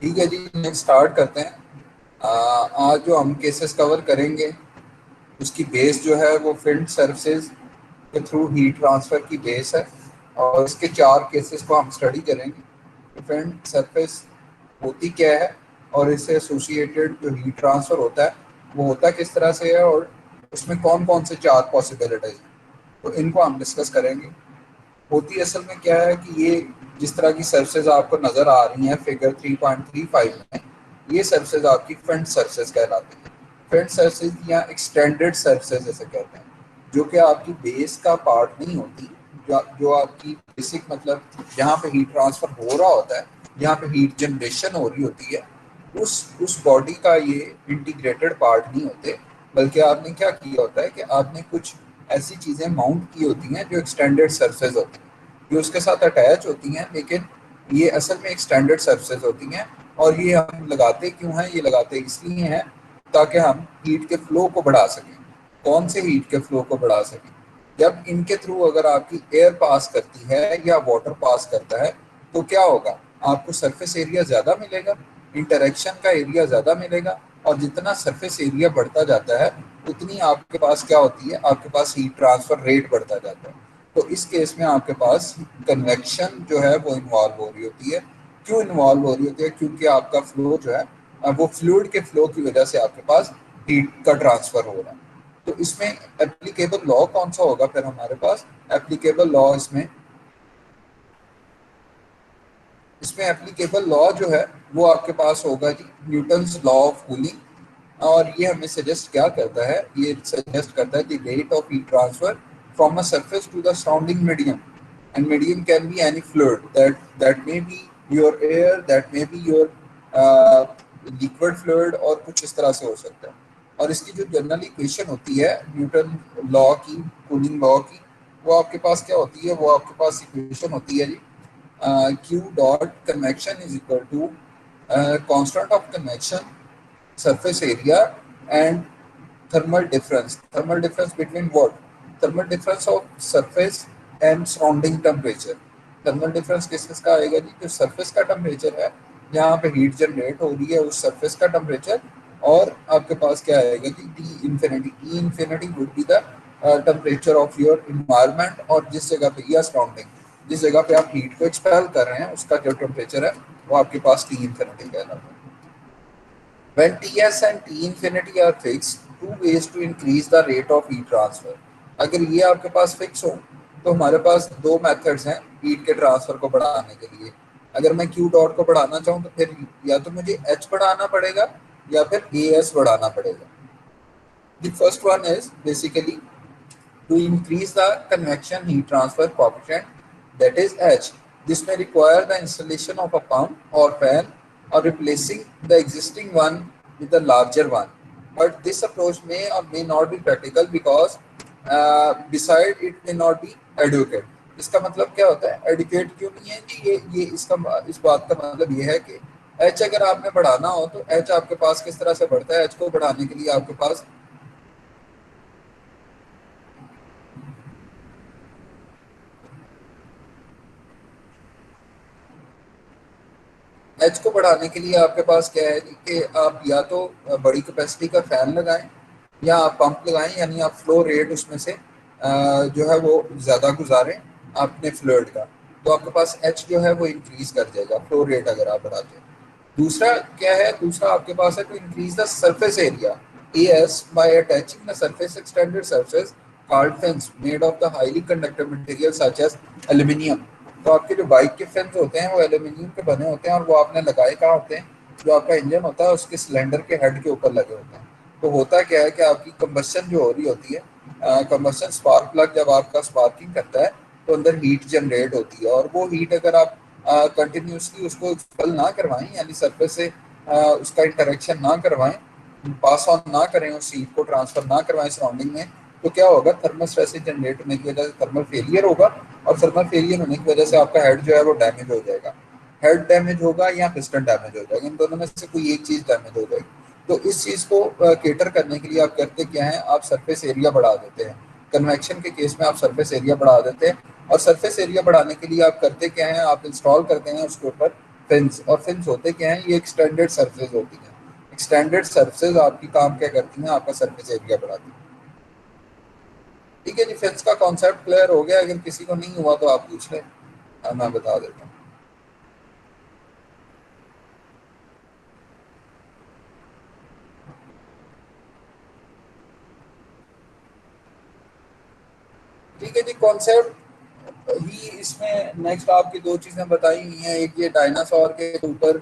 ठीक है जी, next start करते हैं। आज जो हम केसेस कवर करेंगे उसकी बेस जो है वो फील्ड सर्विसेज के थ्रू हीट ट्रांसफ़र की बेस है और इसके 4 केसेस को हम स्टडी करेंगे। फील्ड सरफेस होती क्या है और इससे एसोसिएटेड जो हीट ट्रांसफ़र होता है वो होता किस तरह से है और उसमें कौन कौन से 4 पॉसिबिलिटीज़ हैं, तो इनको हम डिस्कस करेंगे। होती असल में क्या है कि ये जिस तरह की सर्विसेज आपको नज़र आ रही हैं फिगर 3.35 में, ये सर्विसेज आपकी फ्रंट सर्विसेज कहलाती हैं। फ्रंट सर्विसेज या एक्सटेंडेड सर्विसेज जैसे कहते हैं, जो कि आपकी बेस का पार्ट नहीं होती, जो आपकी बेसिक मतलब जहाँ पे हीट ट्रांसफ़र हो रहा होता है, जहाँ पे हीट जनरेशन हो रही होती है, उस बॉडी का ये इंटीग्रेटेड पार्ट नहीं होते, बल्कि आपने क्या किया होता है कि आपने कुछ ऐसी चीज़ें माउंट की होती हैं जो एक्सटेंडेड सर्फेस होती हैं, जो उसके साथ अटैच होती हैं, लेकिन ये असल में एक्सटेंडेड सर्फेस होती हैं। और ये हम लगाते क्यों हैं? ये लगाते इसलिए हैं ताकि हम हीट के फ्लो को बढ़ा सकें। कौन से हीट के फ्लो को बढ़ा सकें? जब इनके थ्रू अगर आपकी एयर पास करती है या वाटर पास करता है तो क्या होगा? आपको सरफेस एरिया ज़्यादा मिलेगा, इंटरेक्शन का एरिया ज़्यादा मिलेगा, और जितना सरफेस एरिया बढ़ता जाता है उतनी आपके पास क्या होती है? आपके पास हीट ट्रांसफ़र रेट बढ़ता जाता है। तो इस केस में आपके पास कन्वेक्शन जो है वो इन्वॉल्व हो रही होती है। क्यों इन्वॉल्व हो रही होती है? क्योंकि आपका फ्लो जो है वो फ्लूइड के फ्लो की वजह से आपके पास हीट का ट्रांसफ़र हो रहा है। तो इसमें एप्लीकेबल लॉ कौन सा होगा फिर हमारे पास? एप्लीकेबल लॉ इसमें एप्लीकेबल लॉ जो है वो आपके पास होगा जी न्यूटन्स लॉ ऑफ कूलिंग। और ये हमें सजेस्ट क्या करता है? ये सजेस्ट करता है the rate of heat transfer from a surface to the surrounding medium, and medium can be any fluid that may be your air, that may be your liquid fluid, और कुछ इस तरह से हो सकता है। और इसकी जो जनरल इक्वेशन होती है न्यूटन लॉ की, कूलिंग लॉ की, वो आपके पास क्या होती है? वो आपके पास इक्वेशन होती है जी Q dot convection is equal to constant of convection, surface area, and thermal difference. Thermal difference between what? Thermal difference of surface and surrounding temperature. Thermal difference किस किस का आएगा जी? जो सरफेस का टेम्परेचर है, जहाँ पे हीट जनरेट हो रही है, उस सरफेस का टेम्परेचर, और आपके पास क्या आएगा जी? T infinity. E infinity would be the temperature of your environment, और जिस जगह पे या सराउंडिंग जिस जगह पे आप हीट को एक्सपेल कर रहे हैं उसका जो टेम्परेचर है वो आपके पास टी इन्फिनिटी कहलाता है। When Ts and T infinity are fixed, two ways to increase the rate of heat transfer. अगर ये आपके पास फिक्स हो तो हमारे पास दो मेथड्स हैं हीट के ट्रांसफर को बढ़ाने के लिए। अगर मैं Q डॉट को बढ़ाना चाहूँ तो फिर या तो मुझे H बढ़ाना पड़ेगा या फिर AS बढ़ाना पड़ेगा। The first one is basically to increase the convection heat transfer coefficient, that is H. This may require the installation of a pump or fan or replacing the existing one with a larger one. But this approach may or may not be practical because beside it may not be adequate. इसका मतलब क्या होता है? Educate क्यों नहीं है कि ये इसका इस बात का मतलब ये है कि एच अगर आपने बढ़ाना हो तो एच आपके पास किस तरह से बढ़ता है? एच को बढ़ाने के लिए आपके पास एच को बढ़ाने के लिए आपके पास क्या है कि आप या तो बड़ी कैपेसिटी का फैन लगाएं या आप पंप लगाएं, यानी आप फ्लो रेट उसमें से जो है वो ज़्यादा गुजारें अपने फ्लूइड का, तो आपके पास एच जो है वो इंक्रीज कर जाएगा फ्लो रेट अगर आप बढ़ाते हैं। दूसरा क्या है? दूसरा आपके पास है to increase the surface area a s by attaching the surface extended surface called fins made of the highly conductive material such as aluminium. तो आपके जो बाइक के फेंस होते हैं वो एल्यूमिनियम के बने होते हैं और वो आपने लगाए कहाँ होते हैं? जो आपका इंजन होता है उसके सिलेंडर के हेड के ऊपर लगे होते हैं। तो होता क्या है कि आपकी कंबस्शन जो हो रही होती है, कंबस्शन स्पार्क प्लग जब आपका स्पार्किंग करता है तो अंदर हीट जनरेट होती है, और वो हीट अगर आप कंटिन्यूसली उसको एक्सपेल ना करवाएं, यानी सरफेस से उसका इंटरेक्शन ना करवाएं, पास ऑन ना करें, उस हीट को ट्रांसफर ना करवाएं सराउंडिंग में, तो क्या होगा? थर्मल स्ट्रेस जनरेट होने की वजह से थर्मल फेलियर होगा, और थर्मल फेलियर होने की वजह से आपका हेड जो है वो डैमेज हो जाएगा। हेड डैमेज होगा या पिस्टन डैमेज हो जाएगा, इन दोनों में से कोई एक चीज़ डैमेज हो जाएगी। तो इस चीज़ को केटर करने के लिए आप करते क्या हैं? आप सरफेस एरिया बढ़ा देते हैं। कन्वेक्शन के केस में आप सरफेस एरिया बढ़ा देते हैं, और सरफेस एरिया बढ़ाने के लिए आप करते क्या हैं? आप इंस्टॉल करते हैं उसके ऊपर फिन्स। और फिन्स होते क्या हैं, ये एक्सटेंडेड सर्फेस होती हैं। एक्सटेंडेड सर्फेस आपकी काम क्या करती हैं, आपका सरफेस एरिया बढ़ाती है। ठीक है जी, फिन्स का कॉन्सेप्ट क्लियर हो गया? अगर किसी को नहीं हुआ तो आप पूछ लें, मैं बता देता हूँ। ठीक है जी, कॉन्सेप्ट ही इसमें नेक्स्ट आपकी दो चीज़ें बताई हुई हैं। एक ये डायनासोर के ऊपर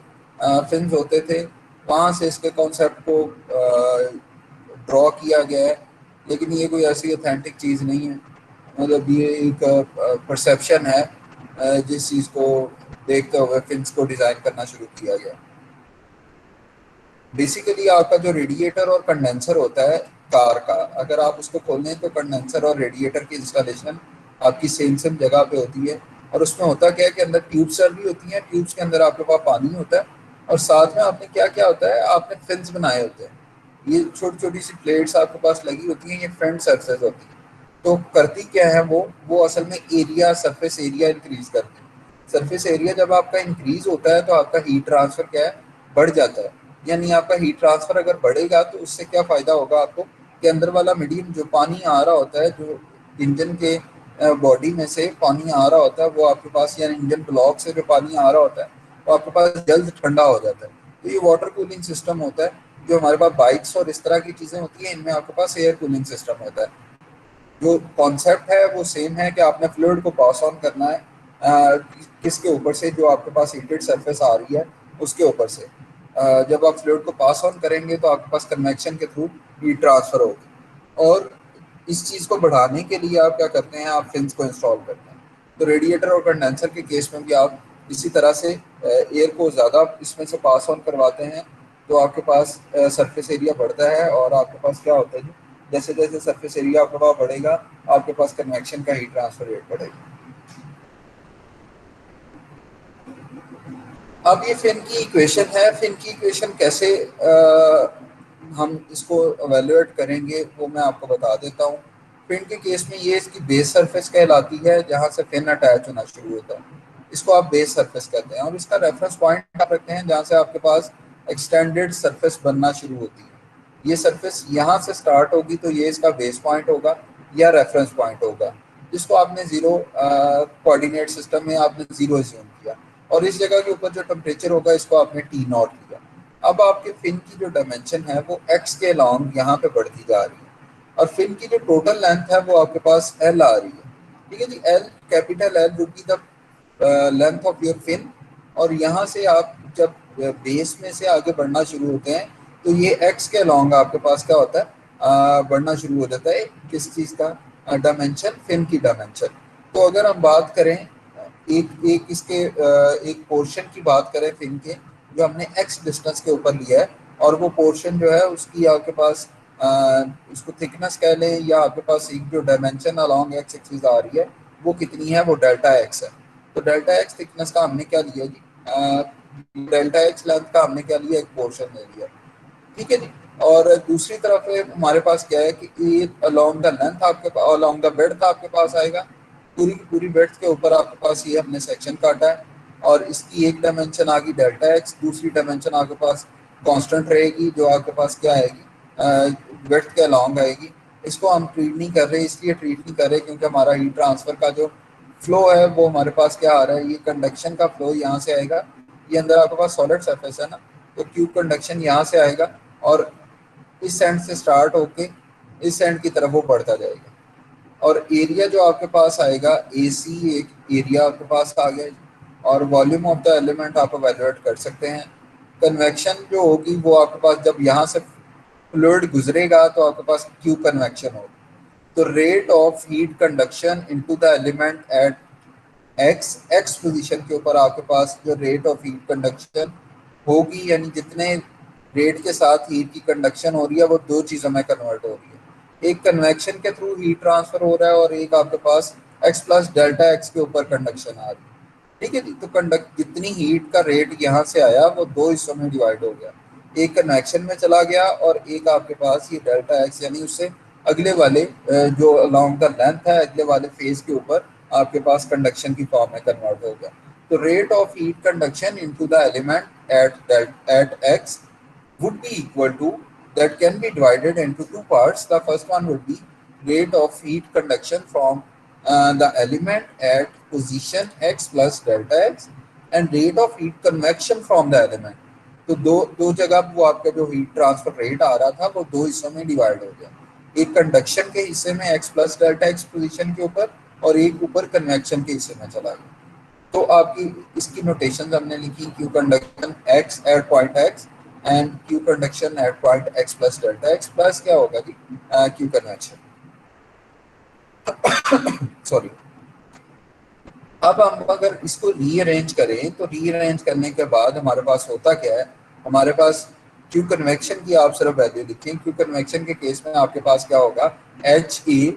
फिन्स होते थे, वहाँ से इसके कॉन्सेप्ट को ड्रॉ किया गया है, लेकिन ये कोई ऐसी ऑथेंटिक चीज़ नहीं है। मतलब ये एक परसेप्शन है, जिस चीज़ को देखते हुए फिन्स को डिज़ाइन करना शुरू किया गया। बेसिकली आपका जो रेडिएटर और कंडेंसर होता है कार का, अगर आप उसको खोलें तो कंडेंसर और रेडिएटर की इंस्टॉलेशन आपकी सेम सेम जगह पे होती है। और उसमें होता क्या है कि अंदर ट्यूब्स भी होती हैं, ट्यूब्स के अंदर आपके पास पानी होता है, और साथ में आपने क्या क्या होता है, आपने फिन्स बनाए होते हैं। ये छोटी छोटी सी प्लेट्स आपके पास लगी होती हैं, ये फ्रंट सरफेस होती है। तो करती क्या है वो असल में एरिया, सरफेस एरिया इंक्रीज करती है। सरफेस एरिया जब आपका इंक्रीज होता है तो आपका हीट ट्रांसफर क्या है, बढ़ जाता है। यानी आपका हीट ट्रांसफर अगर बढ़ेगा तो उससे क्या फायदा होगा आपको, कि अंदर वाला मीडियम जो पानी आ रहा होता है, जो इंजन के बॉडी में से पानी आ रहा होता है, वो आपके पास, यानी इंजन ब्लॉक से जो पानी आ रहा होता है, वो आपके पास जल्द ठंडा हो जाता है। तो ये वाटर कूलिंग सिस्टम होता है। जो हमारे पास बाइक्स और इस तरह की चीज़ें होती हैं, इनमें आपके पास एयर कूलिंग सिस्टम होता है। जो कॉन्सेप्ट है वो सेम है कि आपने फ्लूइड को पास ऑन करना है, किसके ऊपर से, जो आपके पास हीटेड सरफेस आ रही है उसके ऊपर से। जब आप फ्लूइड को पास ऑन करेंगे तो आपके पास कन्वेक्शन के थ्रू हीट ट्रांसफर होगी। और इस चीज़ को बढ़ाने के लिए आप क्या करते हैं, आप फिन्स को इंस्टॉल करते हैं। तो रेडिएटर और कंडेंसर के केस में भी आप इसी तरह से एयर को ज़्यादा इसमें से पास ऑन करवाते हैं, तो आपके पास सरफेस एरिया बढ़ता है। और आपके पास क्या होता है जी, जैसे जैसे सरफेस एरिया आपके पास बढ़ेगा, आपके पास कन्वेक्शन का हीट ट्रांसफर रेट बढ़ेगा। अब ये फिन की इक्वेशन है, फिन की इक्वेशन कैसे हम इसको एवेलुएट करेंगे वो मैं आपको बता देता हूँ। फिन के केस में ये इसकी बेस सरफेस कहलाती है, जहाँ से फिन अटैच होना शुरू होता है, इसको आप बेस सरफेस कहते हैं। और इसका रेफरेंस पॉइंट आप रखते हैं जहाँ से आपके पास एक्सटेंडेड सरफेस बनना शुरू होती है। ये सरफेस यहाँ से स्टार्ट होगी तो ये इसका बेस पॉइंट होगा या रेफरेंस पॉइंट होगा, जिसको आपने जीरो कोऑर्डिनेट सिस्टम में आपने जीरो एज्यूम किया। और इस जगह के ऊपर जो टेम्परेचर होगा इसको आपने टी नॉट लिया। अब आपके फिन की जो डायमेंशन है वो एक्स के लॉन्ग यहाँ पे बढ़ती जा रही है, और फिन की जो टोटल लेंथ है वो आपके पास एल आ रही है। ठीक है जी, L, capital L would be the length of your fin. और यहाँ से आप जब बेस में से आगे बढ़ना शुरू होते हैं तो ये एक्स के लॉन्ग आपके पास क्या होता है, बढ़ना शुरू हो जाता है। किस चीज़ का डायमेंशन, फिन की डायमेंशन। तो अगर हम बात करें एक एक इसके एक पोर्शन की बात करें फिन के, जो हमने एक्स डिस्टेंस के ऊपर लिया है, और वो पोर्शन जो है उसकी आपके पास अ, उसको थिकनेस कह लें, या आपके पास एक जो डायमेंशन अलॉन्ग एक्स एक्सिस आ रही है वो कितनी है, वो डेल्टा एक्स है। तो डेल्टा एक्स थिकनेस का हमने क्या लिया जी, डेल्टा एक्स लेंथ का हमने क्या लिया, एक पोर्शन ले लिया। ठीक है जी। और दूसरी तरफ हमारे पास क्या है कि ये अलोंग द लेंथ आपके पास, अलोंग द बेड्थ आपके पास आएगा, पूरी की पूरी बेड्थ के ऊपर आपके पास ये हमने सेक्शन काटा है। और इसकी एक डायमेंशन आ गई डेल्टा एक्स, दूसरी डायमेंशन आपके पास कांस्टेंट रहेगी, जो आपके पास क्या आएगी, बेड्थ के अलोंग आएगी। इसको हम ट्रीट नहीं कर रहे, इसलिए ट्रीट नहीं कर रहे क्योंकि हमारा हीट ट्रांसफर का जो फ्लो है वो हमारे पास क्या आ रहा है, ये कंडक्शन का फ्लो यहाँ से आएगा। ये अंदर आपके पास सॉलिड सरफेस है ना, तो ट्यूब कंडक्शन यहाँ से आएगा, और इस एंड से स्टार्ट होके इस एंड की तरफ वो बढ़ता जाएगा। और एरिया जो आपके पास आएगा, ए सी एक एरिया आपके पास आ गया। और वॉल्यूम ऑफ द एलिमेंट आप एवेलुएट कर सकते हैं। कन्वेक्शन जो होगी वो आपके पास, जब यहाँ से फ्लूइड गुजरेगा तो आपके पास क्यू कन्वेक्शन होगी। तो rate of heat conduction into the element at x, x position के ऊपर आपके पास जो रेट ऑफ हीट कंडक्शन होगी, यानी जितने रेट के साथ हीट की कंडक्शन हो रही है वो दो चीज़ों में कन्वर्ट हो रही है। एक कन्वेक्शन के थ्रू हीट ट्रांसफर हो रहा है, और एक आपके पास एक्स प्लस डेल्टा एक्स के ऊपर कंडक्शन आ रही है। ठीक है जी। तो कंडक्ट जितनी हीट का रेट यहाँ से आया वो दो हिस्सों में डिवाइड हो गया, एक कन्वेक्शन में चला गया, और एक आपके पास ये डेल्टा एक्स, यानी उससे अगले वाले जो अलोंग द लेंथ है, अगले वाले फेज के ऊपर आपके पास कंडक्शन की फॉर्म में कन्वर्ट हो गया। तो rate of heat conduction into the element at x would be equal to, that can be divided into two parts. The first one would be rate of heat conduction from the element at position x plus delta x and rate of heat convection from the element. तो दो जगह वो आपका जो heat transfer rate आ रहा था वो दो हिस्सों में डिवाइड हो गया, एक कंडक्शन के हिस्से में x plus delta x position के ऊपर और एक ऊपर कन्वेक्शन के हिस्से में चला गया। तो आपकी इसकी नोटेशन हमने लिखी q conduction x at point x and q conduction at point x plus delta x plus क्या होगा जी क्यू कन्वेक्शन। सॉरी, अब हम अगर इसको रीअरेंज करें तो रीअरेंज करने के बाद हमारे पास होता क्या है, हमारे पास क्यू कन्वेक्शन की आप सिर्फ वैल्यू लिखें। क्यू कन्वेक्शन के केस में आपके पास क्या होगा, H A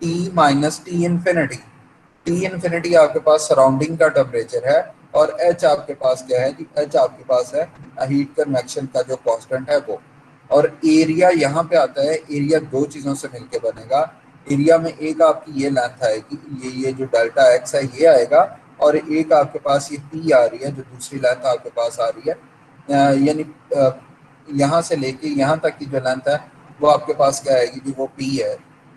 T minus T infinity. T infinity आपके पास सराउंडिंग का टेम्परेचर है और एच आपके पास क्या है जी, एच आपके पास है हीट कन्वेक्शन का जो कांस्टेंट है वो। और एरिया यहाँ पे आता है, एरिया दो चीज़ों से मिलके बनेगा। एरिया में एक आपकी ये लेंथ आएगी, ये जो डेल्टा एक्स है ये आएगा, और एक आपके पास ये पी आ रही है जो दूसरी लेंथ आपके पास आ रही है, यानी यहाँ से लेके यहाँ तक की जो लेंथ है वो आपके पास क्या आएगी जी, वो पी है।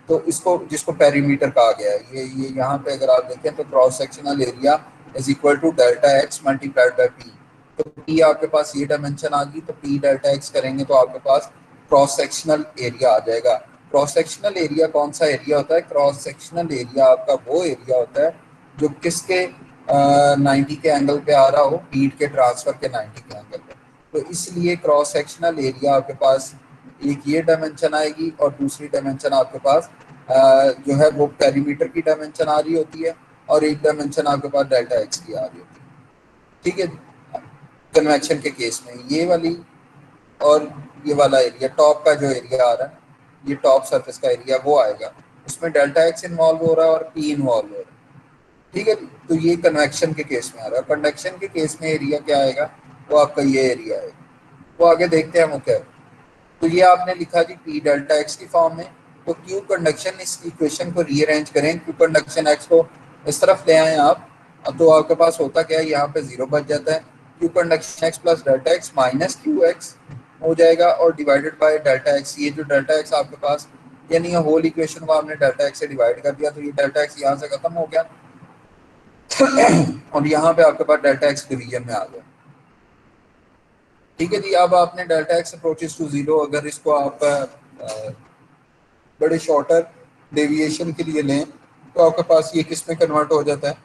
तो इसको जिसको पेरीमीटर कहा गया है, ये यहाँ पे अगर आप देखें तो cross sectional area is equal to delta x multiplied by p. तो पी आपके पास ये डायमेंशन आ गई, तो पी डेल्टा एक्स करेंगे तो आपके पास क्रॉस सेक्शनल एरिया आ जाएगा। क्रॉस सेक्शनल एरिया कौन सा एरिया होता है, क्रॉस सेक्शनल एरिया आपका वो एरिया होता है जो किसके 90 के एंगल पे आ रहा हो, हीट के ट्रांसफर के 90 के एंगल पे। तो इसलिए क्रॉस सेक्शनल एरिया आपके पास एक ये डायमेंशन आएगी और दूसरी डायमेंशन आपके पास जो है वो पेरीमीटर की डायमेंशन आ रही होती है, और एक डायमेंशन आपके पास डेल्टा एक्स की आ रही होती है। ठीक है, कन्वेक्शन के केस में ये वाली और ये वाला एरिया, टॉप का जो एरिया आ रहा है, ये टॉप सरफेस का एरिया वो आएगा, उसमें डेल्टा एक्स इन्वॉल्व हो रहा है और पी इन्वॉल्व हो रहा है। ठीक है, तो ये कन्वेक्शन के केस में आ रहा है। कंडक्शन के केस में एरिया क्या आएगा, वो आपका ये एरिया आएगा। वो आगे देखते हैं वो क्या है। तो ये आपने लिखा जी पी डेल्टा एक्स की फॉर्म में। तो क्यू कंडक्शन, इस इक्वेशन को रीअरेंज करें, क्यू कंडक्शन एक्स को इस तरफ ले आए आप, अब तो आपके पास होता क्या है, यहाँ पे जीरो बच जाता है। Q conduction x plus delta x minus Q x हो जाएगा और डिवाइडेड बाय डेल्टा एक्स। ये जो डेल्टा एक्स आपके पास, यानी ये होल इक्वेशन को आपने डेल्टा एक्स से डिवाइड कर दिया, तो ये डेल्टा एक्स यहाँ से खत्म हो गया और यहाँ पे आपके पास डेल्टा एक्स डिवीजन में आ गया। ठीक है जी, अब आपने delta x approaches to zero, अगर इसको आप बड़े शॉर्टर डेविएशन के लिए लें तो आपके पास ये किस में कन्वर्ट हो जाता है,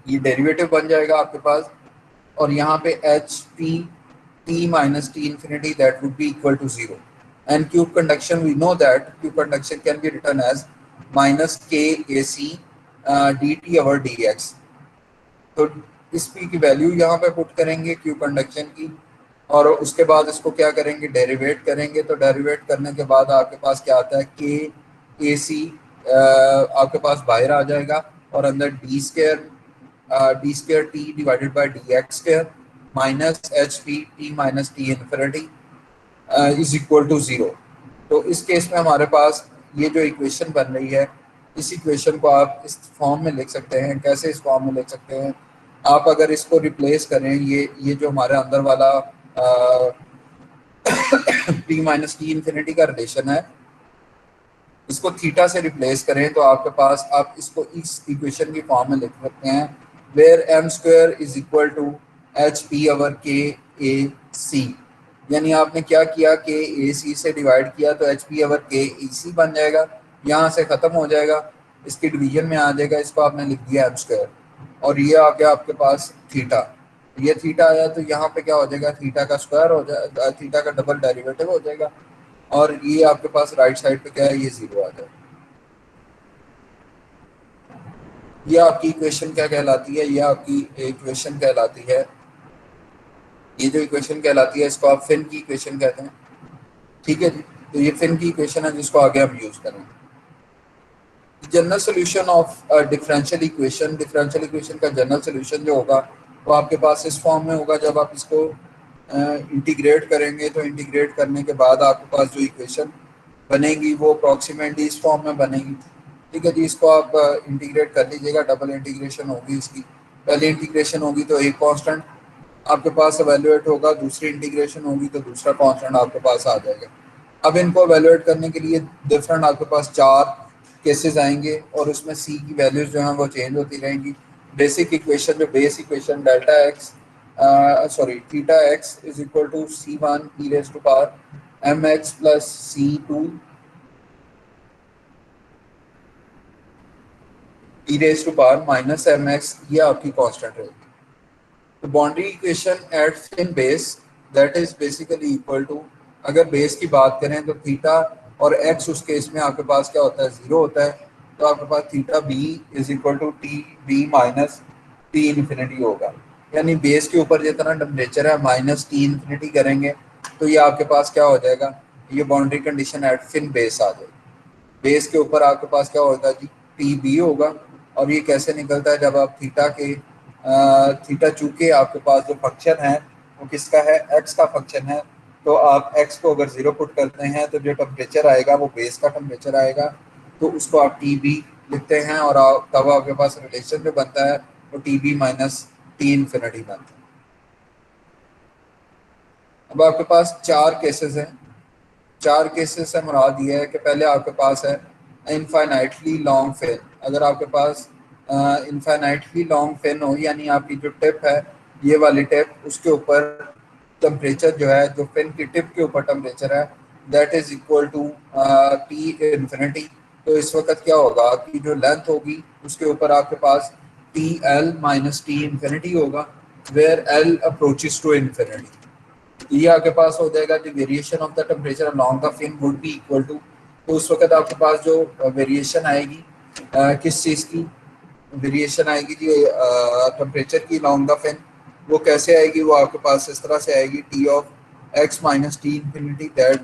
ये डेरिवेटिव बन जाएगा आपके पास, और यहाँ पे H P T minus T infinity that would be equal to zero. And Q conduction, we know that Q conduction can be written as minus K A C D T over D X. तो इस P की value यहाँ पे put करेंगे Q conduction की, और उसके बाद इसको क्या करेंगे, डेरिवेट करेंगे। तो डेरिवेट करने के बाद आपके पास क्या आता है, के ए सी आपके पास बाहर आ जाएगा और अंदर d square t divided by d x square minus h P T minus T infinity is equal to zero. तो इस केस में हमारे पास ये जो इक्वेशन बन रही है, इस इक्वेशन को आप इस फॉर्म में लिख सकते हैं। कैसे इस फॉर्म में लिख सकते हैं, आप अगर इसको रिप्लेस करें, ये जो हमारे अंदर वाला टी माइनस टी इन्फिनिटी का रिलेशन है, इसको थीटा से रिप्लेस करें तो आपके पास, आप इसको इस इक्वेशन की फॉर्म में लिख सकते हैं, where m square is equal to h p over k ए सी। यानी आपने क्या किया, के ए सी से डिवाइड किया तो एच पी ओवर के ए सी बन जाएगा, यहाँ से ख़त्म हो जाएगा, इसकी डिवीजन में आ जाएगा, इसको आपने लिख दिया एम स्क्वायर, और ये आ गया आपके पास थीटा। ये थीटा आया तो यहाँ पे क्या हो जाएगा, थीटा का स्क्वायर हो जाएगा, थीटा का डबल डेरिवेटिव हो जाएगा, और ये आपके पास राइट साइड पे क्या है, ये जीरो आ जाएगा। ये आपकी इक्वेशन क्या कहलाती है, ये आपकी इक्वेशन कहलाती है, ये जो इक्वेशन कहलाती है इसको आप फिन की इक्वेशन कहते हैं। ठीक है जी, तो ये फिन की इक्वेशन है जिसको आगे हम यूज करेंगे। General solution of differential equation, differential equation का जनरल सोल्यूशन जो होगा वो आपके पास इस फॉर्म में होगा। जब आप इसको इंटीग्रेट करेंगे तो इंटीग्रेट करने के बाद आपके पास जो इक्वेशन बनेगी वो अप्रॉक्सीमेटली इस फॉर्म में बनेगी। ठीक है जी, इसको आप इंटीग्रेट कर लीजिएगा, डबल इंटीग्रेशन होगी इसकी, पहली इंटीग्रेशन होगी तो एक कांस्टेंट आपके पास एवेल्युएट होगा, दूसरी इंटीग्रेशन होगी तो दूसरा कांस्टेंट आपके पास आ जाएगा। अब इनको एवेल्युएट करने के लिए डिफरेंट आपके पास 4 केसेस आएंगे और उसमें सी की वैल्यूज जो हैं वो चेंज होती रहेंगी। बेसिक इक्वेशन जो base equation delta x sorry theta x is equal to c one e raise to power m x plus c two e raise to power minus m x, ये आपकी constant रहेगी। तो boundary equation at fin base that is basically equal to, अगर base की बात करें तो theta और एक्स उस केस में आपके पास क्या होता है, जीरो होता है। तो आपके पास theta B is equal to T B minus T infinity होगा, यानी बेस के ऊपर जितना टेम्परेचर है माइनस टी इन्फिनिटी करेंगे तो ये आपके पास क्या हो जाएगा, ये boundary condition at fin base आ जाएगी। बेस के ऊपर आपके पास क्या होगा जी, टी बी होगा। और ये कैसे निकलता है, जब आप थीटा के थीटा चूंकि आपके पास जो फंक्शन है वो किसका है, एक्स का फंक्शन है। तो आप एक्स को अगर जीरो पुट करते हैं तो जो टेम्परेचर आएगा वो बेस का टेम्परेचर आएगा, तो उसको आप टी बी लिखते हैं और तब आपके पास रिलेशन जो बनता है वो t B minus T infinity बनता है। अब आपके पास 4 केसेस हैं। 4 केसेस से मुराद ये है कि पहले आपके पास है इनफाइनाइटली लॉन्ग फिन। अगर आपके पास इनफाइनाइटली लॉन्ग फिन हो, यानी आपकी जो टिप है ये वाली टिप, उसके ऊपर टेम्परेचर जो है, जो फिन की टिप के ऊपर टेम्परेचर है that is equal to T infinity. तो इस वक्त क्या होगा कि जो लेंथ होगी उसके ऊपर आपके पास T L minus T infinity होगा, where L approaches to infinity. ये आपके पास हो जाएगा कि variation of the temperature along the fin would be equal to. तो उस वक्त आपके पास जो वेरिएशन आएगी किस चीज़ की वेरिएशन आएगी जी, टेम्परेचर की अलोंग द फिन, वो कैसे आएगी, वो आपके पास इस तरह से आएगी t of x minus T infinity that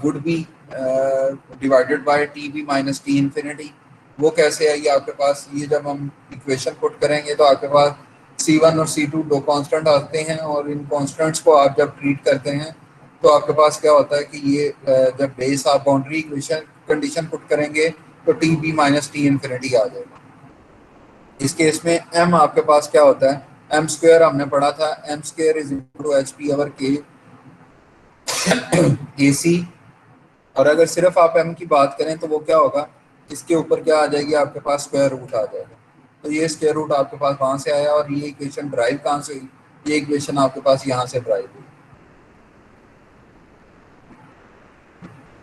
would be divided by T B minus T infinity. वो कैसे आएगी आपके पास, ये जब हम इक्वेशन पुट करेंगे तो आपके पास C1 और C2 दो कांस्टेंट आते हैं और इन कांस्टेंट्स को आप जब ट्रीट करते हैं तो आपके पास क्या होता है कि ये जब बेस आप बाउंड्री इक्वेशन कंडीशन पुट करेंगे तो T B minus T infinity आ जाएगा। इस केस में m आपके पास क्या होता है, एम स्क्वायर हमने पढ़ा था, m square is equal to h p over k A c. और अगर सिर्फ आप m की बात करें तो वो क्या होगा, इसके ऊपर क्या आ जाएगी आपके पास स्क्वायर रूट आ जाएगा। तो ये स्क्वायर रूट आपके पास वहां से आया और ये इक्वेशन ड्राइव कहाँ से हुई, ये इक्वेशन आपके पास यहाँ से ड्राइव हुई।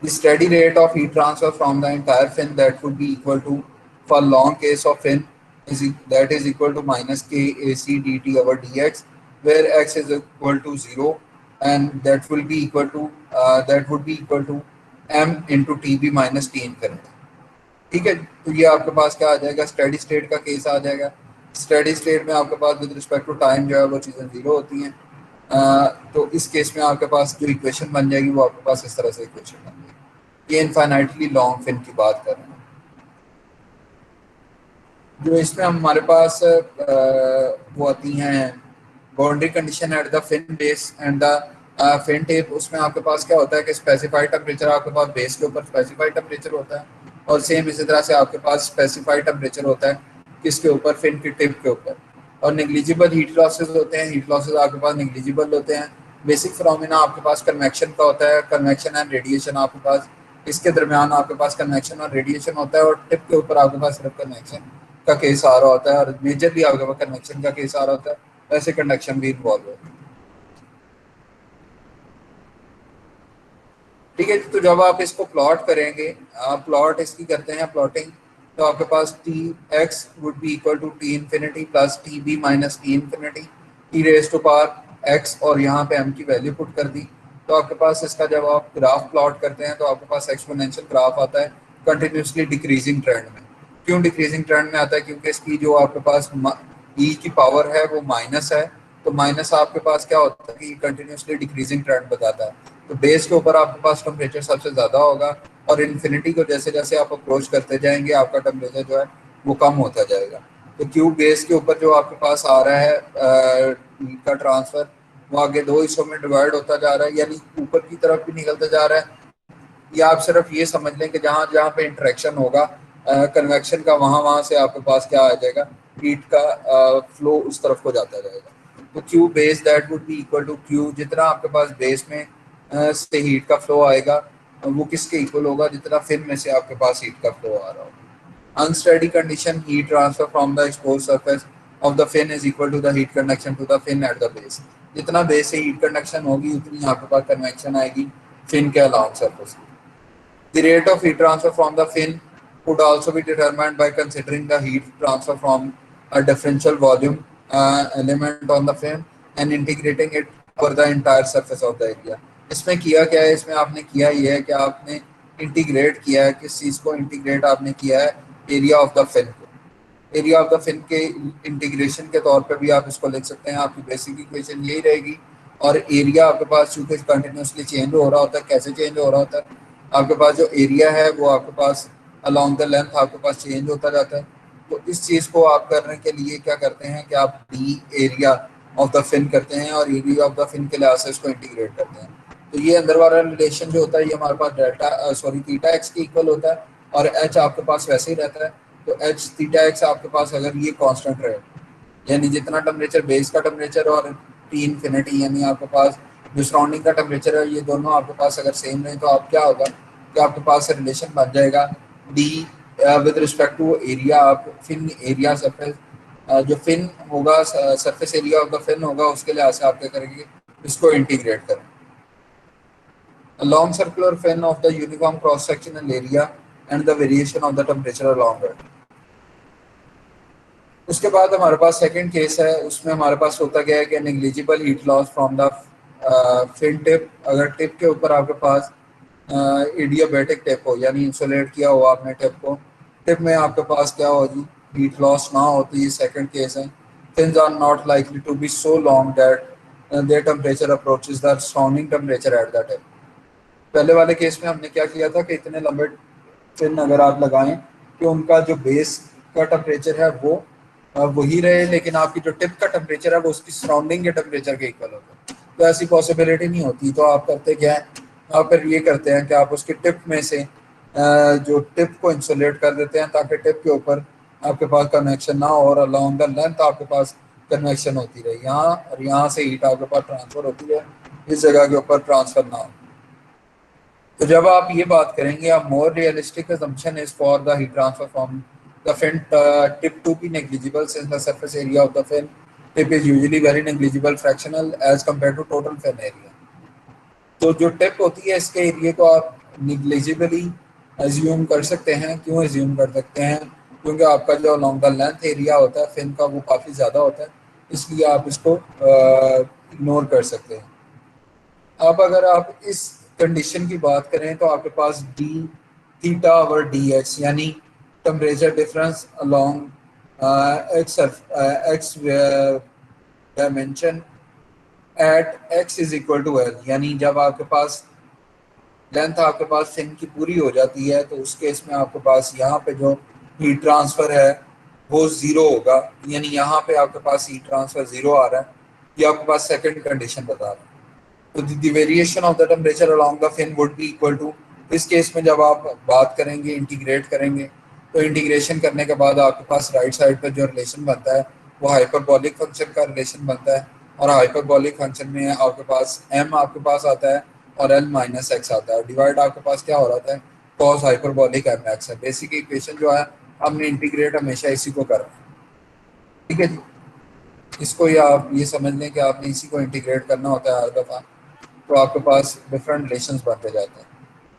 The steady rate of heat transfer from the entire fin that would be equal to, for long case of fin, that is equal to minus k AC dt over dx, where x is equal to 0 and that will be equal to that would be equal to m into tb minus t infinity। ठीक है, तो ये आपके पास क्या आ जाएगा, steady state का case आ जाएगा। स्टेडी स्टेट में आपके पास विद रिस्पेक्ट टू टाइम जो है वो चीज़ें जीरो होती हैं। तो इस केस में आपके पास जो इक्वेशन बन जाएगी वो आपके पास इस तरह से इक्वेशन बन जाएगी। ये इनफाइनाइटली लॉन्ग फिन की बात कर रहे हैं। जो इसमें हमारे पास वो आती हैं boundary condition at the fin base and the fin tip. उसमें आपके पास क्या होता है कि स्पेसिफाइड टेम्परेचर आपके पास बेस के ऊपर स्पेसिफाइड टेम्परेचर होता है और सेम इसी तरह से आपके पास स्पेसिफाइड टेम्परेचर होता है किसके ऊपर, फिन की टिप के ऊपर। और नेग्लिजिबल हीट लॉसेस होते हैं, हीट लॉसेस आपके पास नेग्लिजिबल होते हैं। बेसिक फिनोमेना आपके पास कन्वेक्शन का होता है, कन्वेक्शन एंड रेडिएशन आपके पास, इसके दरमियान आपके पास कन्वेक्शन और रेडिएशन होता है और टिप के ऊपर आपके पास सिर्फ कन्वेक्शन का केस आ रहा होता है और मेजरली आपके पास कन्वेक्शन का केस आ रहा होता है, वैसे कंडक्शन भी इन्वॉल्व है। ठीक है, तो जब आप इसको प्लॉट करेंगे, आप प्लॉट इसकी करते हैं प्लॉटिंग, तो आपके पास T X would be equal to T infinity plus T B minus T infinity T raise to power X, और यहाँ पे एम की वैल्यू पुट कर दी। तो आपके पास इसका जब आप ग्राफ प्लॉट करते हैं तो आपके पास एक्सपोनेंशियल ग्राफ आता है कंटिन्यूसली डिक्रीजिंग ट्रेंड में। क्यों डिक्रीजिंग ट्रेंड में आता है, क्योंकि इसकी जो आपके पास ई की पावर है वो माइनस है। तो माइनस आपके पास क्या होता है कि कंटिन्यूसली डिक्रीजिंग ट्रेंड बताता है। तो बेस के ऊपर आपके पास टेम्परेचर सबसे ज़्यादा होगा और इन्फिनिटी को जैसे जैसे आप अप्रोच करते जाएंगे आपका टेम्परेचर जो है वो कम होता जाएगा। तो क्यू बेस के ऊपर जो आपके पास आ रहा है हीट का ट्रांसफर, वो आगे दो हिस्सों में डिवाइड होता जा रहा है, यानी ऊपर की तरफ भी निकलता जा रहा है। या आप सिर्फ ये समझ लें कि जहाँ जहाँ पे इंटरेक्शन होगा कन्वेक्शन का, वहाँ वहाँ से आपके पास क्या आ जाएगा, हीट का फ्लो उस तरफ को जाता जाएगा। तो q base that would be equal to q, जितना आपके पास बेस में से हीट का फ्लो आएगा वो किसके इक्वल होगा, जितना फिन में से आपके पास हीट का फ्लो आ रहा होगा। Unsteady condition heat transfer from the expose surface of the fin is equal to the heat conduction to the fin at the base. जितना बेस से हीट कंडक्शन होगी उतनी आपके पास कन्वेक्शन आएगी फिन के along surface. The rate of heat transfer from the fin could also be determined by considering the heat transfer from a differential volume element on the fin and integrating it over the entire surface of the area. इसमें किया क्या है, इसमें आपने किया ये है कि आपने इंटीग्रेट किया है, किस चीज़ को इंटीग्रेट आपने किया है, एरिया ऑफ द फिन को। एरिया ऑफ द फिन के इंटीग्रेशन के तौर पे भी आप इसको लिख सकते हैं, आपकी बेसिक इक्वेशन यही रहेगी। और एरिया आपके पास चूंकि कंटिन्यूसली चेंज हो रहा होता है, कैसे चेंज हो रहा होता है, आपके पास जो एरिया है वो आपके पास अलोंग द लेंथ आपके पास चेंज होता जाता है। तो इस चीज़ को आप करने के लिए क्या करते हैं कि आप the area of the fin करते हैं और एरिया ऑफ द फिन के लिहाज से इसको इंटीग्रेट करते हैं। तो ये अंदर वाला रिलेशन जो होता है ये हमारे पास डेल्टा थीटा एक्स के इक्वल होता है और एच आपके पास वैसे ही रहता है। तो एच थीटा एक्स आपके पास अगर ये कांस्टेंट रहे, यानी जितना टेम्परेचर बेस का टेम्परेचर और टी इन्फिनिटी यानी आपके पास जो सराउंडिंग का टेम्परेचर है, ये दोनों आपके पास अगर सेम रहे तो आप क्या होगा कि आपके पास रिलेशन बन जाएगा d with respect to area. आप फिन एरिया सरफेस जो फिन होगा surface area of the fin होगा उसके लिहाज से आप क्या करेंगे, इसको इंटीग्रेट करें। A long circular fin of the uniform cross sectional area and the variation of the temperature along it. उसके बाद हमारे पास सेकंड केस है, उसमें हमारे पास होता क्या है कि negligible heat loss from the fin tip. अगर टिप के ऊपर आपके पास एडियाबैटिक टिप हो यानी इंसुलेट किया हो आपने टिप को, टिप में आपके पास क्या होगी, हीट लॉस ना हो, तो ये सेकंड केस है। Fins are not likely to be so long that their temperature approaches the surrounding temperature at the tip. पहले वाले केस में हमने क्या किया था कि इतने लंबे फिन अगर आप लगाएं कि उनका जो बेस का टेम्परेचर है वो वही रहे, लेकिन आपकी जो टिप का टेम्परेचर है वो उसकी सराउंडिंग के टेम्परेचर के इक्वल होता है। तो ऐसी पॉसिबिलिटी नहीं होती। तो आप करते क्या है, आप फिर ये करते हैं कि आप उसकी टिप में से जो टिप को इंसुलेट कर देते हैं ताकि टिप के ऊपर आपके पास कन्वेक्शन ना हो और अलोंग द लेंथ आपके पास कन्वेक्शन होती रहे, यहाँ और यहाँ से हीट आपके पास ट्रांसफर होती है, इस जगह के ऊपर ट्रांसफर ना हो। तो जब आप ये बात करेंगे, आप more realistic assumption is for the heat transfer from the fin tip to be negligible since the surface area of the fin tip is usually very negligible fractional as compared to total fin area। तो जो tip होती है इसके area को आप निग्लिजिबली assume कर सकते हैं। क्यों एज्यूम कर सकते हैं, क्योंकि आपका जो लॉन्ग द लेंथ एरिया होता है फिन का वो काफ़ी ज़्यादा होता है, इसलिए आप इसको इग्नोर कर सकते हैं। अब अगर आप इस कंडीशन की बात करें तो आपके पास डी थीटा और डी एक्स यानी temperature difference along x dimension at x is equal to l, यानी जब आपके पास लेंथ आपके पास फिन की पूरी हो जाती है तो उस केस में आपके पास यहाँ पे जो हीट ट्रांसफर है वो जीरो होगा, यानी यहाँ पे आपके पास हीट ट्रांसफर जीरो आ रहा है। ये आपके पास सेकंड कंडीशन बता रहा है। तो the variation of the temperature along the fin would be equal to, इस केस में जब आप बात करेंगे इंटीग्रेट करेंगे तो इंटीग्रेशन करने के बाद आपके पास राइट साइड पर जो रिलेशन बनता है वो हाइपरबॉलिक फंक्शन का रिलेशन बनता है और हाइपरबॉलिक फंक्शन में आपके पास m आपके पास आता है और l माइनस एक्स आता है। डिवाइड आपके पास क्या हो रहा है, कॉस हाइपरबॉलिक एम एक्स है। बेसिक इक्वेशन जो है हमने इंटीग्रेट हमेशा इसी को करना है, ठीक है जी। इसको या आप ये समझ लें कि आपने इसी को इंटीग्रेट करना होता है हर दफ़ा, तो आपके पास डिफरेंट रिलेशंस बनते जाते हैं।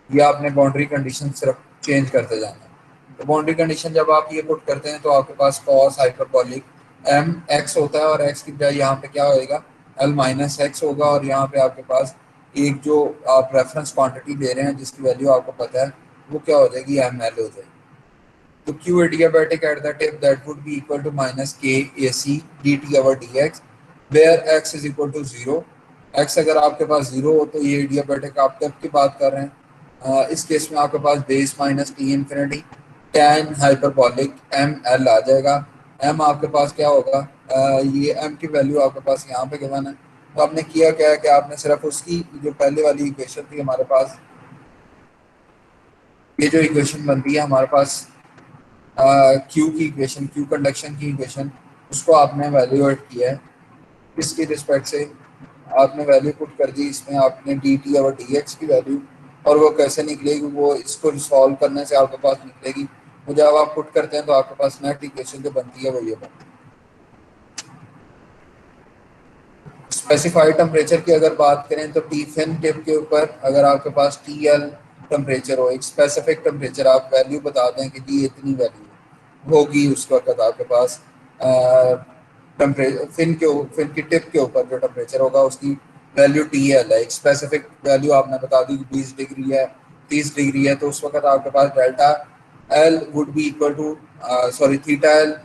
या आपने बाउंड्री कंडीशन सिर्फ चेंज करते जाना है। तो बाउंड्री कंडीशन जब आप ये पुट करते हैं तो आपके पास कॉस हाइपरबॉलिक एम एक्स होता है और एक्स की बजाय यहाँ पे क्या होएगा, एल माइनस एक्स होगा और यहाँ पे आपके पास एक जो आप रेफरेंस क्वांटिटी ले रहे हैं जिसकी वैल्यू आपको पता है वो क्या हो जाएगी, एम एल हो जाएगी। तो Q adiabatic at the tip that would be equal to minus K A C D T over D X where X is equal to zero. X अगर आपके पास जीरो हो तो ये एडियाबैटिक आप टिप की बात कर रहे हैं। इस केस में आपके पास base minus T infinity tan hyperbolic M L आ जाएगा। एम आपके पास क्या होगा, ये एम की वैल्यू आपके पास यहाँ पे गिवन है। तो आपने किया क्या है कि आपने सिर्फ उसकी जो पहले वाली इक्वेशन थी हमारे पास, ये जो इक्वेशन बनती है हमारे पास क्यू की इक्वेशन, क्यू कंडक्शन की इक्वेशन, उसको आपने वैल्यूएट किया है। इसकी रिस्पेक्ट से आपने वैल्यू पुट कर दी इसमें, आपने डी टी और डी एक्स की वैल्यू, और वो कैसे निकलेगी, वो इसको सॉल्व करने से आपके पास निकलेगी। वो जब आप पुट करते हैं तो आपके पास नेट इक्वेशन जो बनती है वो ये बनती है। स्पेसिफाइड टेम्परेचर की अगर बात करें तो टी फिन टिप के ऊपर अगर आपके पास टी एल टेम्परेचर हो, एक स्पेसिफिक टेम्परेचर आप वैल्यू बता दें कि जी इतनी वैल्यू होगी उस वक्त आपके पास टेम्परेचर फिन की टिप के ऊपर जो टेम्परेचर होगा उसकी वैल्यू टी एल है। एक स्पेसिफिक वैल्यू आपने बता दी कि 20 डिग्री है, 30 डिग्री है, तो उस वक्त आपके पास delta L would be equal to sorry theta L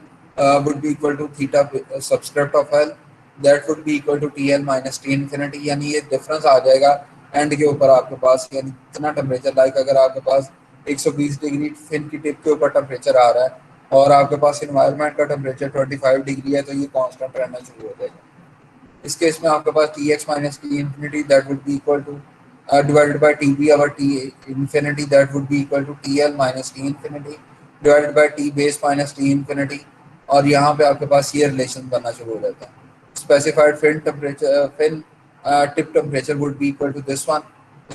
would be equal to theta subscript of L, that would be equal to T L minus T infinity. यानी ये डिफरेंस आ जाएगा एंड के ऊपर आपके पास, यानी इतना टेम्परेचर, लाइक अगर आपके पास 120 डिग्री फिन की टिप के ऊपर टेम्परेचर आ रहा है और आपके पास इन्वायरमेंट का टेम्परेचर 25 डिग्री है, तो ये कांस्टेंट रहना शुरू हो जाएगा। इस केस में आपके पास T X minus T infinity that would be equal to divided by T B our T infinity that would be equal to T L minus T infinity divided by T base minus T infinity. और यहाँ पे आपके पास ये relation बनना शुरू हो जाता है। Specified fin temperature, fin tip temperature would be equal to this one.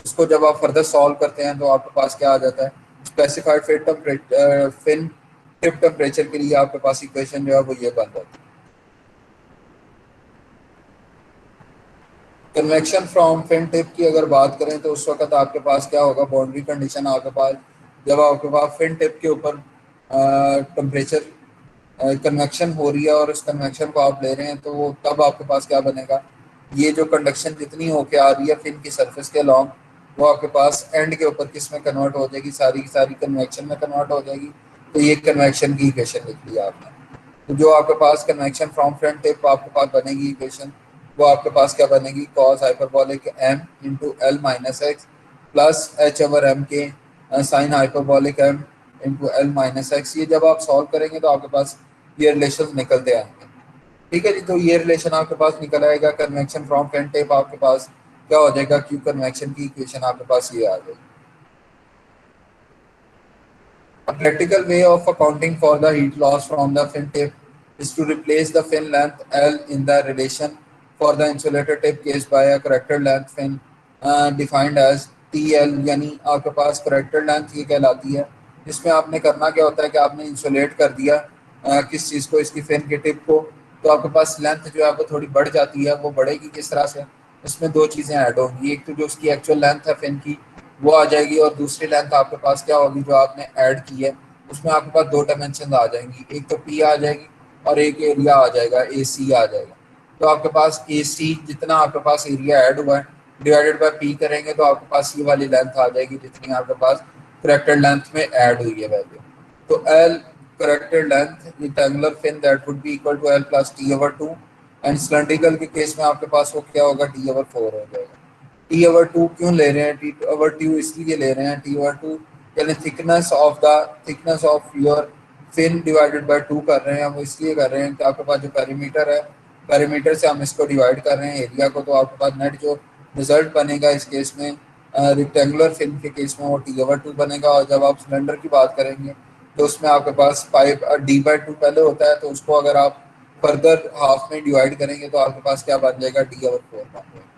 इसको जब आप फर्दर सॉल्व करते हैं तो आपके पास क्या आ जाता है, specified fin temperature, fin tip temperature के लिए आपके पास इक्वेशन जो है वो ये बन जाती है। कन्वेक्शन फ्रॉम फिन टिप की अगर बात करें तो उस वक्त आपके पास क्या होगा, बाउंड्री कंडीशन आपके पास, जब आपके पास फिन टिप के ऊपर टेम्परेचर कन्वेक्शन हो रही है और इस कन्वेक्शन को आप ले रहे हैं, तो वो तब आपके पास क्या बनेगा, ये जो कंडक्शन जितनी होके आ रही है फिन की सरफेस के अलॉन्ग, वो आपके पास एंड के ऊपर किस में कन्वर्ट हो जाएगी, सारी की सारी कन्वेक्शन में कन्वर्ट हो जाएगी। तो ये कन्वेक्शन की इक्वेशन लिख लिया आपने। तो जो आपके पास कन्वेक्शन फ्रॉम फ्रंट टिप आपके पास बनेगी इक्वेशन, वो आपके पास क्या बनेगी, cos hyperbolic M into L minus X plus H over M K sine hyperbolic M into L minus X. ये जब आप सॉल्व करेंगे तो आपके पास ये रिलेशन निकलते आएंगे। ठीक है जी, तो ये रिलेशन आपके पास निकल आएगा। कन्वेक्शन फ्रॉम फ्रंट टिप आपके पास क्या हो जाएगा, क्यू कन्वेक्शन की इक्वेशन आपके पास ये आ जाएगी। A practical way of accounting for the heat loss from the fin tip is to replace the fin length L in the relation for the insulator tip case by a corrected length fin defined as TL। यानी आपके पास corrected length ये कहलाती है। इसमें आपने करना क्या होता है कि आपने इंसुलेट कर दिया किस चीज़ को, इसकी फिन के टिप को, तो आपके पास लेंथ जो है वो थोड़ी बढ़ जाती है। वो बढ़ेगी किस तरह से, इसमें दो चीज़ें ऐड होंगी, एक तो जो उसकी एक्चुअल लेंथ है फिन की वो आ जाएगी, और दूसरी लेंथ आपके पास क्या होगी जो आपने ऐड की है, उसमें आपके पास दो डायमेंशन आ जाएंगी, एक तो पी आ जाएगी और एक एरिया आ जाएगा, ए सी आ जाएगा। तो आपके पास ए सी जितना आपके पास एरिया ऐड हुआ है डिवाइडेड बाय पी करेंगे तो आपके पास ये वाली लेंथ आ जाएगी जितनी आपके पास करेक्टेड लेंथ में ऐड हुई है वैल्यू। तो l corrected length rectangular fin that would be equal to l plus t over two, and cylindrical के केस में आपके पास वो क्या होगा, टी ओवर फोर हो जाएगा। टी ओवर टू क्यों ले रहे हैं, टी ओवर टू इसलिए ले रहे हैं, टी ओवर टू यानी thickness of your fin divided by two कर रहे हैं। हम इसलिए कर रहे हैं कि आपके पास जो पेरीमीटर है, पेरीमीटर से हम इसको डिवाइड कर रहे हैं एरिया को, तो आपके पास नेट जो रिजल्ट बनेगा इस केस में रेक्टेंगुलर फिन के केस में वो टी ओवर टू बनेगा। और जब आप सिलेंडर की बात करेंगे तो उसमें आपके पास पाइप डी बाई टू पहले होता है, तो उसको अगर आप फर्दर हाफ में डिवाइड करेंगे तो आपके पास क्या बन जाएगा, डी ओवर फोर बन जाएगा।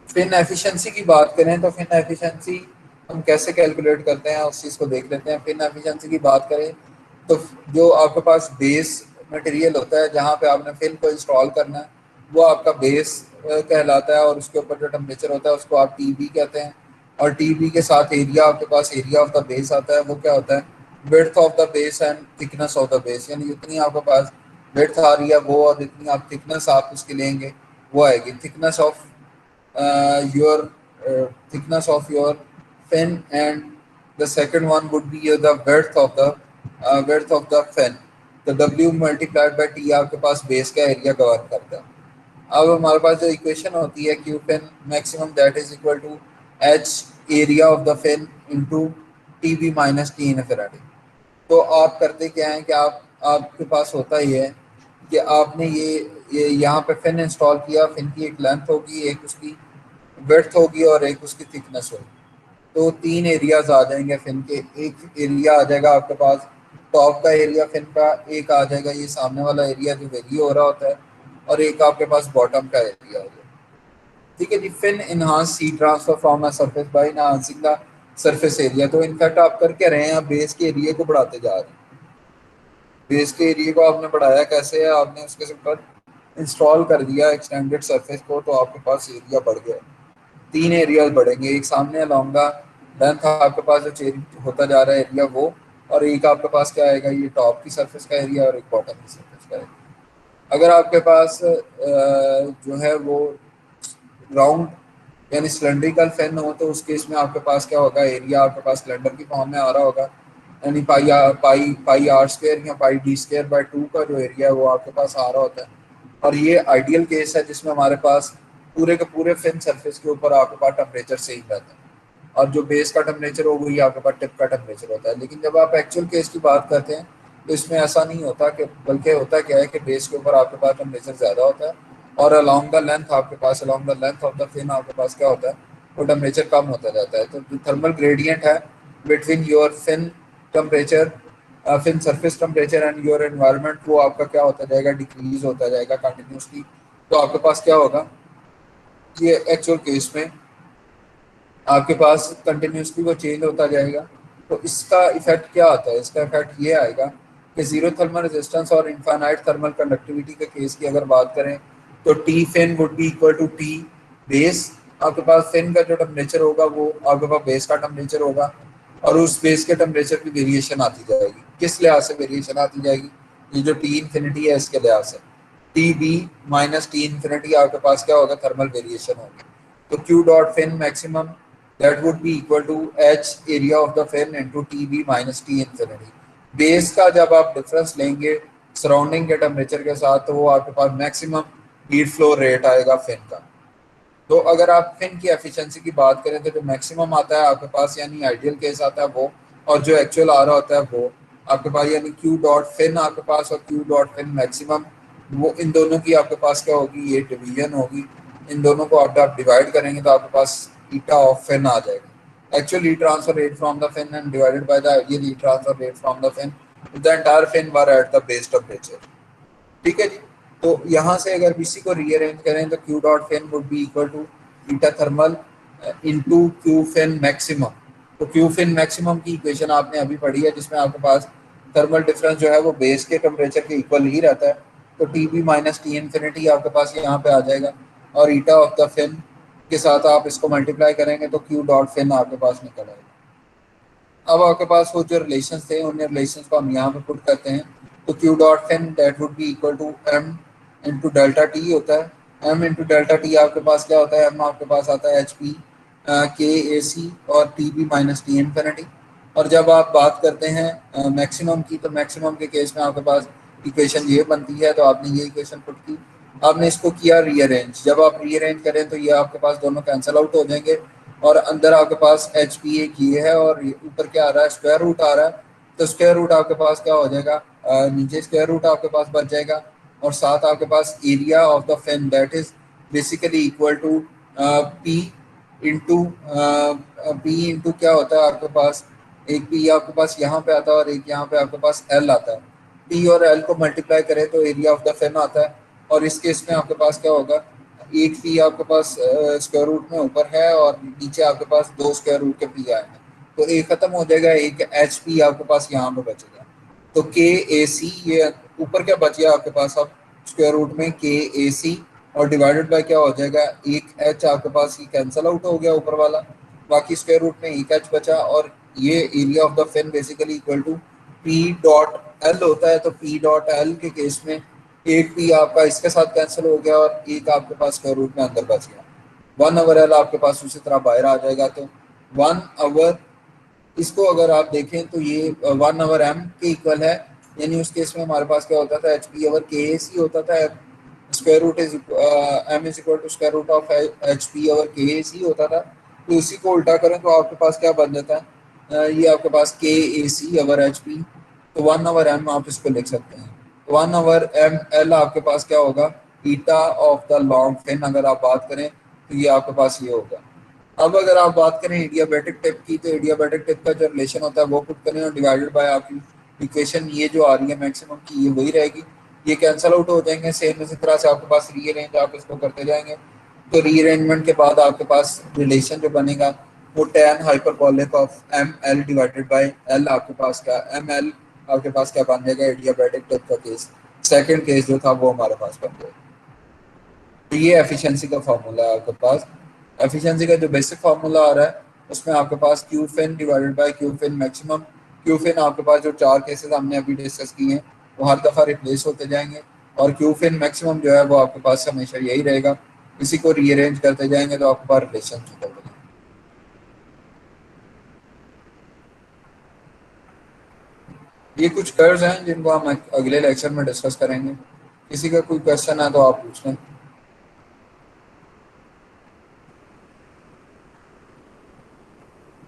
फिन एफिशिएंसी की बात करें तो फिन एफिशिएंसी हम कैसे कैलकुलेट करते हैं उस चीज़ को देख लेते हैं। फिन एफिशिएंसी की बात करें तो जो आपके पास बेस मटेरियल होता है जहाँ पे आपने फिन को इंस्टॉल करना है वो आपका बेस कहलाता है, और उसके ऊपर जो टेम्परेचर होता है उसको आप टी बी कहते हैं। और टी बी के साथ एरिया आपके पास एरिया ऑफ द बेस आता है, वो क्या होता है, width of the base and thickness of the base. यानी जितनी आपके पास विड्थ आ रही है वो, और जितनी आप थिकनेस आप उसकी लेंगे वो आएगी। Thickness of your thickness of your fin, and the second one would be the width of the fin। तो W मल्टीप्लाइड बाई टी आपके पास बेस का एरिया कवर करता है। अब हमारे पास जो इक्वेशन होती है q fin maximum that is equal to h area of the fin into t B minus t infinity. तो आप करते क्या है कि आपके पास होता ही है कि आपने ये यहाँ पे फिन इंस्टॉल किया, फिन की एक लेंथ होगी, एक उसकी विड्थ होगी और एक उसकी थिकनेस होगी। तो तीन एरियाज आ जाएंगे फिन के। एक एरिया आ जाएगा आपके पास टॉप का एरिया फिन का, एक आ जाएगा ये सामने वाला एरिया जो वेरी हो रहा होता है, और एक आपके पास बॉटम का एरिया आ जाएगा। ठीक है जी। Fin enhance heat transfer from a surface by enhancing the surface area. तो इनफैक्ट आप कर क्या रहे हैं, आप बेस के एरिया को बढ़ाते जा रहे हैं। बेस के एरिया को आपने बढ़ाया कैसे है, आपने उसके ऊपर इंस्टॉल कर दिया एक्सटेंडेड सरफेस को, तो आपके पास एरिया बढ़ गया। तीन एरियाज बढ़ेंगे, एक सामने अलॉन्ग द लेंथ आपके पास जो चेंज होता जा रहा है एरिया वो, और एक आपके पास क्या आएगा, ये टॉप की सरफेस का एरिया और एक बॉटम की सरफेस का एरिया। अगर आपके पास जो है वो राउंड यानी सिलेंड्रिकल फैन हो, तो उस केस में आपके पास क्या होगा, एरिया आपके पास सिलेंडर की फॉर्म में आ रहा होगा, यानी पाई पाई आर स्क्वायर या पाई डी स्क्वायर बाय 2 का जो एरिया है वो आपके पास आ रहा होता है। और ये आइडियल केस है जिसमें हमारे पास पूरे के पूरे फिन सरफेस के ऊपर आपके पास टेम्परेचर सेम रहता है, और जो बेस का टेम्परेचर हो वही आपके पास टिप का टेम्परेचर होता है। लेकिन जब आप एक्चुअल केस की बात करते हैं तो इसमें ऐसा नहीं होता, कि बल्कि होता क्या है कि बेस के ऊपर आपके पास टेम्परेचर ज़्यादा होता है, और अलॉन्ग द लेंथ आपके पास, along the length of the fin आपके पास क्या होता है, वो टेम्परेचर कम होता जाता है। तो जो थर्मल ग्रेडियंट है between your fin temperature, fin surface temperature and your environment, वो आपका क्या होता जाएगा, डिक्रीज होता जाएगा कंटिन्यूसली। तो आपके पास क्या होगा, ये एक्चुअल केस में आपके पास कंटिन्यूसली वो चेंज होता जाएगा। तो इसका इफेक्ट क्या आता है, इसका इफेक्ट ये आएगा कि जीरो थर्मल रेजिस्टेंस और इनफाइनाइट थर्मल कंडक्टिविटी के केस की अगर बात करें, तो t fin would be equal to t base. आपके पास फिन का जो टेम्परेचर होगा वो आपके पास बेस का टेम्परेचर होगा, और उस बेस के टेम्परेचर की वेरिएशन आती जाएगी। किस लिहाज से वेरिएशन आती जाएगी, ये जो टी इन्फिनिटी है इसके लिहाज से, t B minus T infinity आपके पास क्या होगा, थर्मल वेरिएशन होगी। तो q dot fin maximum that would be equal to h area of the fin into t B minus T infinity. Base का जब आप डिफरेंस लेंगे सराउंडिंग के टेम्परेचर के साथ, तो वो आपके पास मैक्सिमम हीट फ्लो रेट आएगा फिन का। तो अगर आप फिन की एफिशिएंसी की बात करें तो जो मैक्सिमम आता है आपके पास, यानी आइडियल केस आता है वो, और जो एक्चुअल आ रहा होता है वो आपके पास, यानी क्यू डॉट फिन आपके पास और क्यू डॉट फिन मैक्सिमम, वो इन दोनों की आपके पास क्या होगी, ये डिवीजन होगी। इन दोनों को आप डिवाइड करेंगे तो आपके पास ईटा ऑफ फिन आ जाएगा। Actual heat transfer rate from the fin and divided by the ideal heat transfer rate from the fin, the entire fin were at the base temperature. ठीक है जी। तो यहाँ से अगर बीसी को रीअरेंज करें तो q dot fin would be equal to eta thermal into q fin maximum. तो क्यू फिन मैक्सिमम की इक्वेशन आपने अभी पढ़ी है, जिसमें आपके पास थर्मल डिफरेंस जो है वो बेस के टेम्परेचर के इक्वल ही रहता है। तो T B minus T infinity आपके पास यहाँ पे आ जाएगा, और ईटा ऑफ द फिन के साथ आप इसको मल्टीप्लाई करेंगे तो क्यू डॉट फिन आपके पास निकल आएगा। अब आपके पास वो जो रिलेशन थे उन रिलेशन को हम यहाँ पे पुट करते हैं। तो q dot fin that would be equal to m into delta t होता है। एम इंटू डेल्टा टी आपके पास क्या होता है, एम आपके पास आता है एच पी के ए सी और t B minus T infinity. और जब आप बात करते हैं मैक्सिमम की, तो मैक्सिमम के केस में आपके पास इक्वेशन ये बनती है, तो आपने ये इक्वेशन पुट की, आपने इसको किया रीअरेंज। जब आप रीअरेंज करें तो ये आपके पास दोनों कैंसिल आउट हो जाएंगे, और अंदर आपके पास एच पी एक ये है और ऊपर क्या आ रहा है, स्क्वायर रूट आ रहा है। तो स्क्वायर रूट आपके पास क्या हो जाएगा, नीचे स्क्वायर रूट आपके पास बच जाएगा, और साथ आपके पास area of the fin that is basically equal to P into P into क्या होता है आपके पास, एक पी आपके पास यहाँ पे आता है और एक यहाँ पे आपके पास एल आता है। पी और एल को मल्टीप्लाई करें तो एरिया ऑफ द फेन आता है, और इस केस में आपके पास क्या होगा, एक पी आपके पास स्क्वायर रूट में ऊपर है और नीचे आपके पास दो स्क्वायर रूट के पी आए हैं, तो एक खत्म हो जाएगा, एक एच पी आपके पास यहाँ पे बचेगा। तो के ए सी, ये ऊपर क्या बच गया आपके पास, अब स्क्वायर रूट में के ए सी और डिवाइडेड बाय क्या हो जाएगा, एक एच आपके पास ही कैंसल आउट हो गया ऊपर वाला, बाकी स्क्वायर रूट में एक एच बचा, और ये area of the fin basically equal to P dot L होता है। तो पी डॉट एल के केस में एक पी आपका इसके साथ कैंसिल हो गया और एक आपके पास स्क्वायर रूट में अंदर बच गया। 1 आवर एल आपके पास उसी तरह बाहर आ जाएगा। तो 1 आवर, इसको अगर आप देखें तो ये 1 आवर एम के इक्वल है, यानी उस केस में हमारे पास क्या होता था, एच पी आवर के ए सी होता था, square root is M is equal to square root of H P over K A C होता था। तो इसी को उल्टा करें तो आपके पास क्या बन जाता है, ये आपके पास के ए सी आवर एच पी। तो 1 आवर एम आप इसको लिख सकते हैं। 1 आवर एम एल आपके पास क्या होगा, eta of the long fin अगर आप बात करें तो ये आपके पास ये होगा। अब अगर आप बात करें एडियाबेटिक टिप की, तो एडियाबेटिक टिप का जो रिलेशन होता है वो पुट करें और डिवाइडेड बाय आपकी इक्वेशन ये जो आ रही है मैक्सिमम की, ये वही रहेगी। ये कैंसल आउट हो जाएंगे। सेम इसी तरह से आपके पास रीअरेंज आप इसको करते जाएंगे, तो रीअरेंजमेंट के बाद आपके पास रिलेशन जो बनेगा वो tan hyperbolic of M L divided by L, आपके पास क्या एम एल आपके पास क्या बन जाएगा एडियाबेटिक टिप का केस। सेकंड केस जो था वो हमारे पास बन जाएगा। तो ये एफिशिएंसी का फार्मूला है आपके पास। एफिशिएंसी का जो बेसिक फार्मूला आ रहा है उसमें आपके पास Q fin divided by Q fin maximum. Q fin आपके पास जो चार केसेस हमने अभी डिस्कस किए हैं वो हर दफ़ा रिप्लेस होते जाएंगे, और क्यू फिन मैक्सिमम जो है वो आपके पास हमेशा यही रहेगा। इसी को रीअरेंज करते जाएंगे तो आपके पास रिलेशन निकलते जाएंगे। ये कुछ कर्व्स हैं जिनको हम अगले लेक्चर में डिस्कस करेंगे। किसी का कोई क्वेश्चन है तो आप पूछ लें।